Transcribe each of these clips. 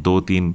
2-3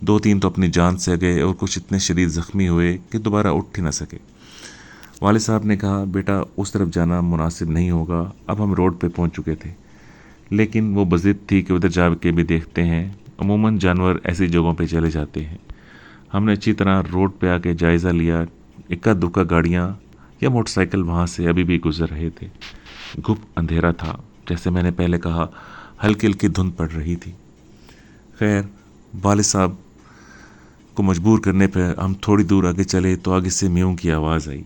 2-3 تو اپنی جان سے گئے اور کچھ اتنے شدید زخمی ہوئے کہ دوبارہ اٹھ ہی نہ سکے۔ والد صاحب نے کہا بیٹا اس طرف جانا مناسب نہیں ہوگا۔ اب ہم روڈ پہ پہنچ چکے تھے، لیکن وہ بضد تھی کہ ادھر جا کے بھی دیکھتے ہیں، عموماً جانور ایسی جگہوں پہ چلے جاتے ہیں۔ ہم نے اچھی طرح روڈ پہ آ کے جائزہ لیا، اکا دکا گاڑیاں یا موٹر سائیکل وہاں سے ابھی بھی گزر رہے تھے۔ گھپ اندھیرا تھا، جیسے میں نے پہلے کہا ہلکی ہلکی دھند پڑ رہی تھی۔ خیر والد صاحب کو مجبور کرنے پہ ہم تھوڑی دور آگے چلے تو آگے سے میوں کی آواز آئی۔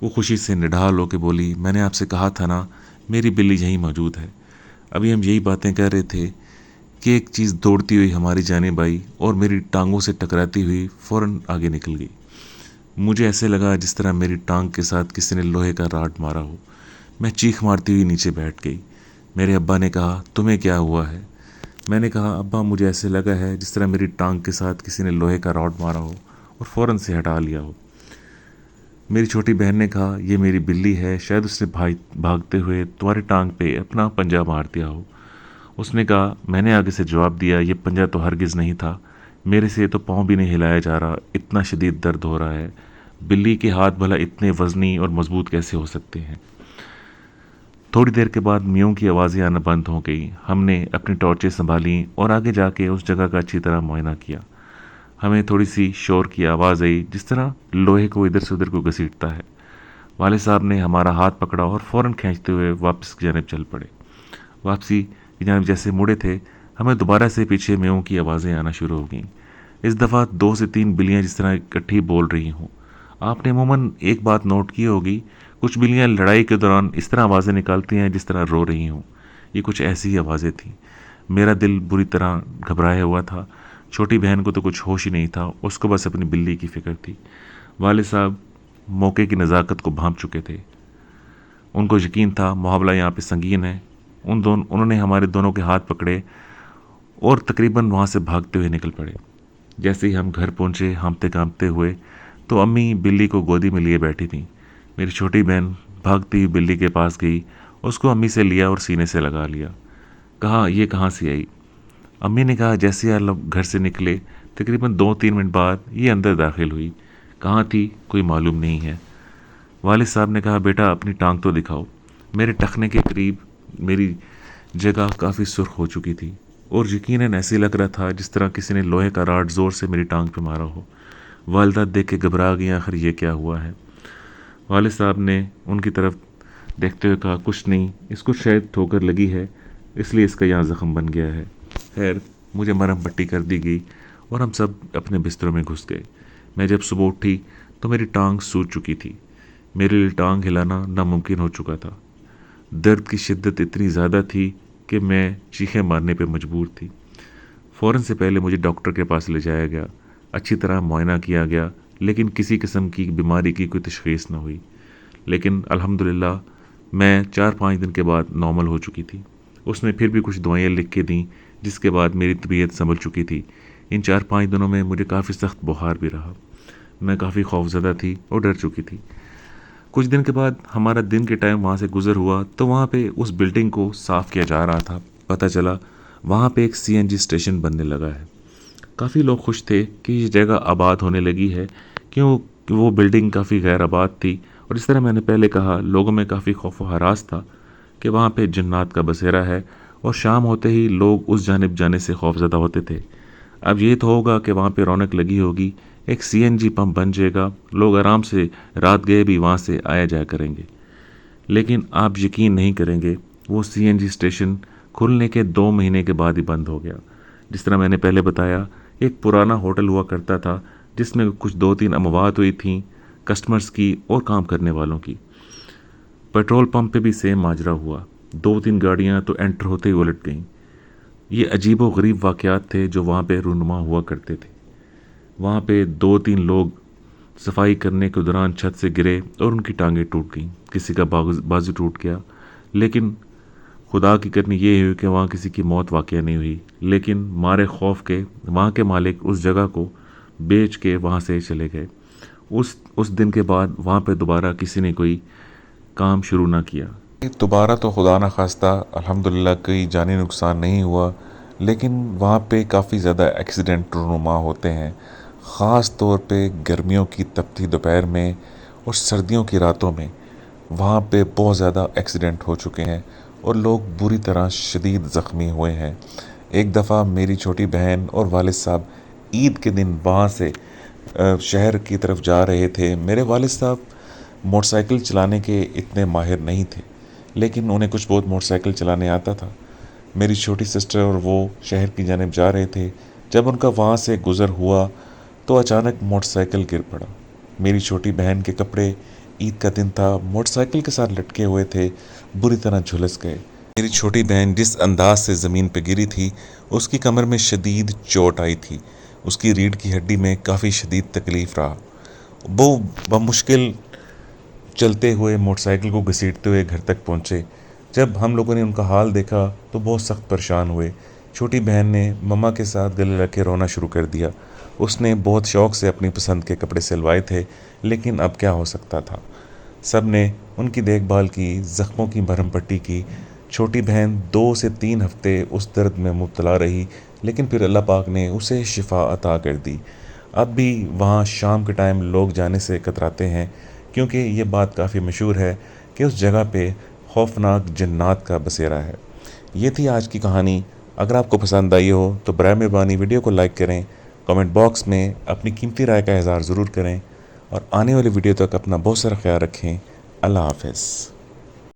وہ خوشی سے نڈھال ہو کے بولی میں نے آپ سے کہا تھا نا میری بلی یہیں موجود ہے۔ ابھی ہم یہی باتیں کر رہے تھے کہ ایک چیز دوڑتی ہوئی ہماری جانب آئی اور میری ٹانگوں سے ٹکراتی ہوئی فوراً آگے نکل گئی۔ مجھے ایسے لگا جس طرح میری ٹانگ کے ساتھ کسی نے لوہے کا راڈ مارا ہو۔ میں چیخ مارتی ہوئی نیچے بیٹھ گئی۔ میرے ابا نے کہا تمہیں کیا ہوا ہے؟ میں نے کہا ابا مجھے ایسے لگا ہے جس طرح میری ٹانگ کے ساتھ کسی نے لوہے کا راڈ مارا ہو اور فوراً سے ہٹا لیا ہو۔ میری چھوٹی بہن نے کہا یہ میری بلی ہے، شاید اس نے بھاگتے ہوئے تمہاری ٹانگ پہ اپنا پنجہ مار دیا ہو۔ اس نے کہا میں نے آگے سے جواب دیا یہ پنجہ تو ہرگز نہیں تھا، میرے سے تو پاؤں بھی نہیں ہلایا جا رہا، اتنا شدید درد ہو رہا ہے۔ بلی کے ہاتھ بھلا اتنے وزنی اور مضبوط کیسے ہو سکتے ہیں؟ تھوڑی دیر کے بعد میوں کی آوازیں آنا بند ہو گئی۔ ہم نے اپنی ٹارچیں سنبھالیں اور آگے جا کے اس جگہ کا اچھی طرح معائنہ کیا۔ ہمیں تھوڑی سی شور کی آواز آئی جس طرح لوہے کو ادھر سے ادھر کو گھسیٹتا ہے۔ والد صاحب نے ہمارا ہاتھ پکڑا اور فوراً کھینچتے ہوئے واپس کی جانب چل پڑے۔ واپسی کی جانب جیسے مڑے تھے ہمیں دوبارہ سے پیچھے میوں کی آوازیں آنا شروع ہو گئیں۔ اس دفعہ 2 سے 3 بلیاں جس طرح اکٹھی بول رہی ہوں۔ آپ نے عموماً ایک بات نوٹ کی ہوگی، کچھ بلیاں لڑائی کے دوران اس طرح آوازیں نکالتی ہیں جس طرح رو رہی ہوں۔ یہ کچھ ایسی ہی آوازیں تھیں۔ میرا دل بری طرح گھبرایا ہوا تھا۔ چھوٹی بہن کو تو کچھ ہوش ہی نہیں تھا، اس کو بس اپنی بلی کی فکر تھی۔ والد صاحب موقع کی نزاکت کو بھانپ چکے تھے۔ ان کو یقین تھا معاملہ یہاں پہ سنگین ہے۔ انہوں نے ہمارے دونوں کے ہاتھ پکڑے اور تقریباً وہاں سے بھاگتے ہوئے نکل پڑے۔ جیسے ہی ہم گھر پہنچے ہانپتے کانپتے ہوئے تو امی بلی کو گودی میں لیے بیٹھی تھیں۔ میری چھوٹی بہن بھاگتی ہوئی بلی کے پاس گئی، اس کو امی سے لیا اور سینے سے لگا لیا۔ کہا یہ کہاں سے آئی؟ امی نے کہا جیسے آپ گھر سے نکلے تقریباً 2-3 منٹ بعد یہ اندر داخل ہوئی۔ کہاں تھی کوئی معلوم نہیں ہے۔ والد صاحب نے کہا بیٹا اپنی ٹانگ تو دکھاؤ۔ میرے ٹخنے کے قریب میری جگہ کافی سرخ ہو چکی تھی اور یقیناً ایسے لگ رہا تھا جس طرح کسی نے لوہے کا راڈ زور سے میری ٹانگ پہ مارا ہو۔ والدہ دیکھ کے گھبرا گئی، آخر یہ کیا ہوا ہے؟ والد صاحب نے ان کی طرف دیکھتے ہوئے کہا کچھ نہیں، اس کو شاید ٹھوکر لگی ہے اس لیے اس کا یہاں زخم بن گیا ہے۔ خیر مجھے مرہم پٹی کر دی گئی اور ہم سب اپنے بستروں میں گھس گئے۔ میں جب صبح اٹھی تو میری ٹانگ سوج چکی تھی۔ میرے لیے ٹانگ ہلانا ناممکن ہو چکا تھا۔ درد کی شدت اتنی زیادہ تھی کہ میں چیخیں مارنے پہ مجبور تھی۔ فوراً سے پہلے مجھے ڈاکٹر کے پاس لے جایا گیا، اچھی طرح معائنہ کیا گیا، لیکن کسی قسم کی بیماری کی کوئی تشخیص نہ ہوئی۔ لیکن الحمدللہ میں 4-5 دن کے بعد نارمل ہو چکی تھی۔ اس نے پھر بھی کچھ دوائیں لکھ کے دیں جس کے بعد میری طبیعت سنبھل چکی تھی۔ ان 4-5 دنوں میں مجھے کافی سخت بخار بھی رہا۔ میں کافی خوفزدہ تھی اور ڈر چکی تھی۔ کچھ دن کے بعد ہمارا دن کے ٹائم وہاں سے گزر ہوا تو وہاں پہ اس بلڈنگ کو صاف کیا جا رہا تھا۔ پتہ چلا وہاں پہ ایک CNG اسٹیشن بننے لگا ہے۔ کافی لوگ خوش تھے کہ یہ جگہ آباد ہونے لگی ہے، کیوں کہ وہ بلڈنگ کافی غیر آباد تھی اور اس طرح میں نے پہلے کہا لوگوں میں کافی خوف و ہراس تھا کہ وہاں پہ جنات کا بسیرا ہے اور شام ہوتے ہی لوگ اس جانب جانے سے خوفزدہ ہوتے تھے۔ اب یہ تو ہوگا کہ وہاں پہ رونق لگی ہوگی، ایک CNG پمپ بن جائے گا، لوگ آرام سے رات گئے بھی وہاں سے آیا جایا کریں گے۔ لیکن آپ یقین نہیں کریں گے وہ CNG اسٹیشن کھلنے کے 2 مہینے کے بعد ہی بند ہو گیا۔ جس طرح میں نے پہلے بتایا ایک پرانا ہوٹل ہوا کرتا تھا جس میں کچھ 2-3 اموات ہوئی تھیں کسٹمرز کی اور کام کرنے والوں کی۔ پیٹرول پمپ پہ بھی سیم ماجرا ہوا، 2-3 گاڑیاں تو انٹر ہوتے ہی الٹ گئیں۔ یہ عجیب و غریب واقعات تھے جو وہاں پہ رونما ہوا کرتے تھے۔ وہاں پہ 2-3 لوگ صفائی کرنے کے دوران چھت سے گرے اور ان کی ٹانگیں ٹوٹ گئیں، کسی کا بازو ٹوٹ گیا، لیکن خدا کی کرنی یہ ہوئی کہ وہاں کسی کی موت واقع نہیں ہوئی۔ لیکن مارے خوف کے وہاں کے مالک اس جگہ کو بیچ کے وہاں سے چلے گئے۔ اس دن کے بعد وہاں پہ دوبارہ کسی نے کوئی کام شروع نہ کیا۔ دوبارہ تو خدا نہ خواستہ الحمدللہ کوئی جانی نقصان نہیں ہوا، لیکن وہاں پہ کافی زیادہ ایکسیڈنٹ رونما ہوتے ہیں، خاص طور پہ گرمیوں کی تپتی دوپہر میں اور سردیوں کی راتوں میں وہاں پہ بہت زیادہ ایکسیڈنٹ ہو چکے ہیں اور لوگ بری طرح شدید زخمی ہوئے ہیں۔ ایک دفعہ میری چھوٹی بہن اور والد صاحب عید کے دن وہاں سے شہر کی طرف جا رہے تھے۔ میرے والد صاحب موٹر سائیکل چلانے کے اتنے ماہر نہیں تھے، لیکن انہیں کچھ بہت موٹر سائیکل چلانے آتا تھا۔ میری چھوٹی سسٹر اور وہ شہر کی جانب جا رہے تھے۔ جب ان کا وہاں سے گزر ہوا تو اچانک موٹر سائیکل گر پڑا۔ میری چھوٹی بہن کے کپڑے، عید کا دن تھا، موٹر سائیکل کے ساتھ لٹکے ہوئے تھے، بری طرح جھلس گئے۔ میری چھوٹی بہن جس انداز سے زمین پہ گری تھی، اس کی کمر میں شدید چوٹ آئی تھی۔ اس کی ریڑھ کی ہڈی میں کافی شدید تکلیف رہا۔ وہ بمشکل چلتے ہوئے موٹر سائیکل کو گھسیٹتے ہوئے گھر تک پہنچے۔ جب ہم لوگوں نے ان کا حال دیکھا تو بہت سخت پریشان ہوئے۔ چھوٹی بہن نے مما کے ساتھ گلے لگ کے رونا شروع کر دیا۔ اس نے بہت شوق سے اپنی پسند کے کپڑے سلوائے تھے، لیکن اب کیا ہو سکتا تھا۔ سب نے ان کی دیکھ بھال کی، زخموں کی مرہم پٹی کی۔ چھوٹی بہن 2 سے 3 ہفتے اس درد میں مبتلا رہی، لیکن پھر اللہ پاک نے اسے شفا عطا کر دی۔ اب بھی وہاں شام کے ٹائم لوگ جانے سے کتراتے ہیں، کیونکہ یہ بات کافی مشہور ہے کہ اس جگہ پہ خوفناک جنات کا بسیرا ہے۔ یہ تھی آج کی کہانی۔ اگر آپ کو پسند آئی ہو تو برائے مہربانی ویڈیو کو لائک کریں، کمنٹ باکس میں اپنی قیمتی رائے کا اظہار ضرور کریں، اور آنے والی ویڈیو تک اپنا بہت سارا خیال رکھیں۔ اللہ حافظ۔